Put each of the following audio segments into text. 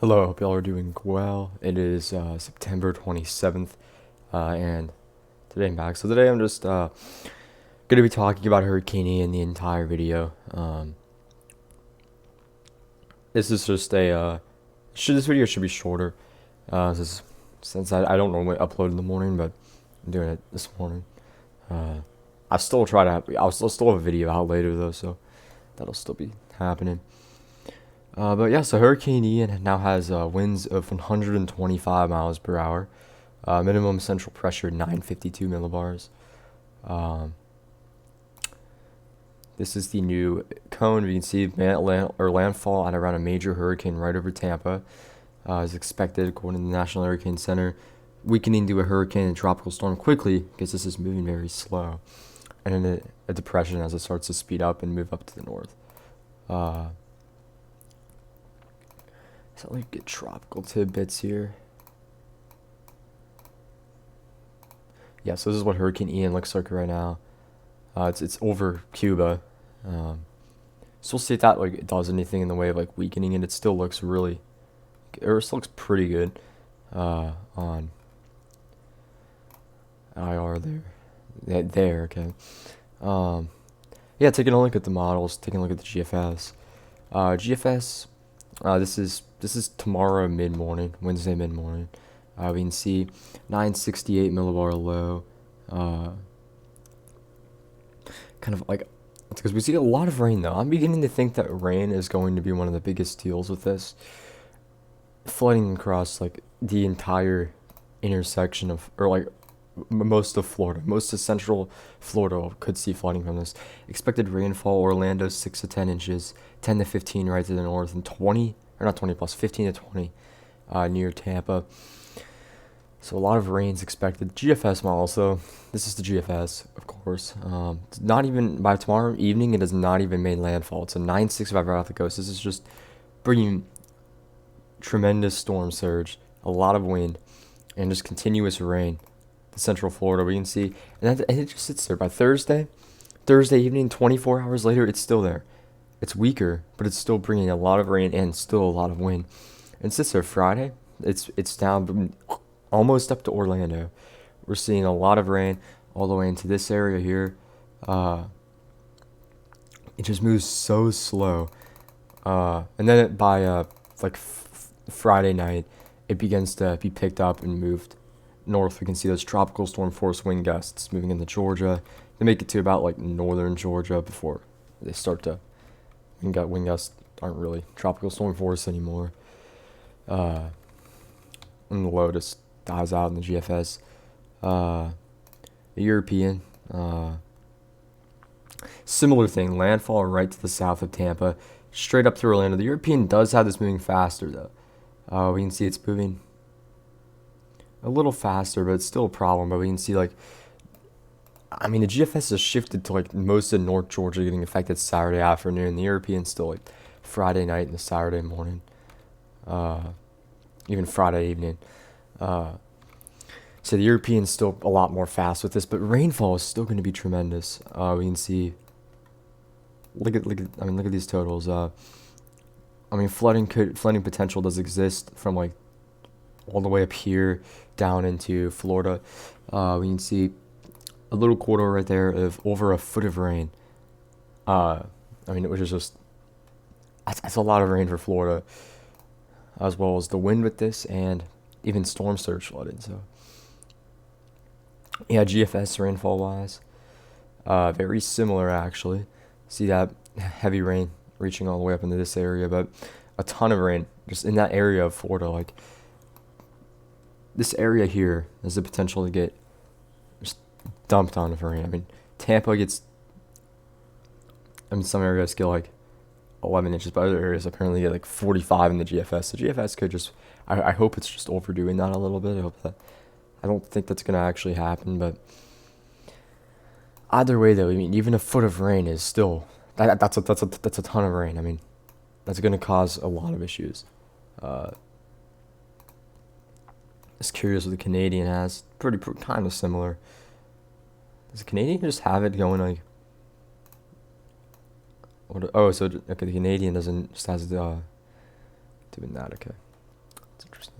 Hello, hope y'all are doing well. It is September 27th, and today I'm back. So today I'm just going to be talking about Hurricane Ian the entire video. This is just this video should be shorter, since I don't normally upload in the morning, but I'm doing it this morning. I'll still have a video out later though, so that'll still be happening. But yeah, so Hurricane Ian now has winds of 125 miles per hour, minimum central pressure 952 millibars. Um, this is the new cone. You can see landfall at around a major hurricane right over Tampa is expected, according to the National Hurricane Center, weakening to a hurricane and tropical storm quickly because this is moving very slow, and then a depression as it starts to speed up and move up to the north. So let me get tropical tidbits here. Yeah, so this is what Hurricane Ian looks like right now. It's over Cuba. So we'll see if that it does anything in the way of weakening it. It still looks pretty good on IR there. There, okay. Yeah, taking a look at the models, taking a look at the GFS. GFS, this is tomorrow mid-morning, Wednesday mid-morning. We can see 968 millibar low. Kind of it's because we see a lot of rain though. I'm beginning to think that rain is going to be one of the biggest deals with this. Flooding across the entire intersection most of Florida, most of central Florida could see flooding from this. Expected rainfall: Orlando 6 to 10 inches, 10 to 15 right to the north, and 20 or not 20 plus 15 to 20 near Tampa. So a lot of rain's expected. GFS model. So this is the GFS, of course. It's not even by tomorrow evening. It has not even made landfall. It's a 965 right off the coast. This is just bringing tremendous storm surge, a lot of wind, and just continuous rain. The central Florida, we can see, and it just sits there by Thursday evening. 24 hours later, it's still there. It's weaker, but it's still bringing a lot of rain and still a lot of wind. And sits there Friday. It's down almost up to Orlando. We're seeing a lot of rain all the way into this area here. It just moves so slow, and then by Friday night, it begins to be picked up and moved north. We can see those tropical storm force wind gusts moving into Georgia. They make it to about northern Georgia before they start to wind gusts aren't really tropical storm force anymore. And the low just dies out in the GFS. The European, similar thing, landfall right to the south of Tampa, straight up through Orlando. The European does have this moving faster though. We can see it's moving a little faster, but it's still a problem. But we can see the GFS has shifted to most of North Georgia getting affected Saturday afternoon. The European still Friday night and the Saturday morning, even Friday evening. So the European's still a lot more fast with this, but rainfall is still going to be tremendous. We can see. Look at these totals. Flooding potential does exist from all the way up here down into Florida. We can see a little corridor right there of over a foot of rain. Which is just that's a lot of rain for Florida, as well as the wind with this and even storm surge flooding. So yeah, GFS rainfall wise, very similar actually. See that heavy rain reaching all the way up into this area, but a ton of rain just in that area of Florida. This area here has the potential to get just dumped on of rain. Tampa gets. Some areas get 11 inches, but other areas apparently get 45 in the GFS. The GFS could just. I hope it's just overdoing that a little bit. I don't think that's gonna actually happen, but either way though, even a foot of rain is still that's a ton of rain. That's gonna cause a lot of issues. Just curious what the Canadian has. Pretty kind of similar. Does the Canadian just have it going so okay, the Canadian doesn't just has doing that. Okay. That's interesting.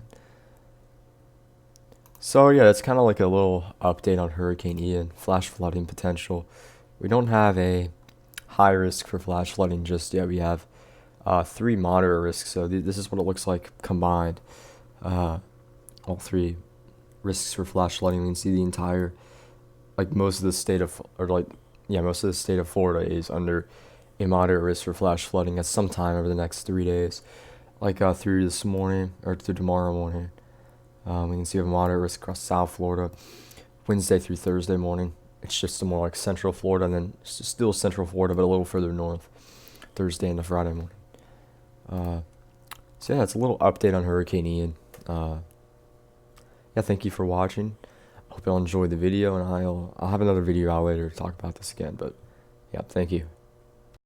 So yeah, that's kind of like a little update on Hurricane Ian, flash flooding potential. We don't have a high risk for flash flooding just yet. We have three moderate risks. So this is what it looks like combined. Uh, all three risks for flash flooding. We can see the entire, like most of the state of, or like, yeah, most of the state of Florida is under a moderate risk for flash flooding at some time over the next 3 days. Like through this morning or through tomorrow morning. We can see a moderate risk across South Florida, Wednesday through Thursday morning. It's just more like Central Florida, and then still Central Florida, but a little further north, Thursday into Friday morning. So yeah, it's a little update on Hurricane Ian. Yeah, thank you for watching. I hope y'all enjoyed the video, and I'll have another video out later to talk about this again. But yeah, thank you.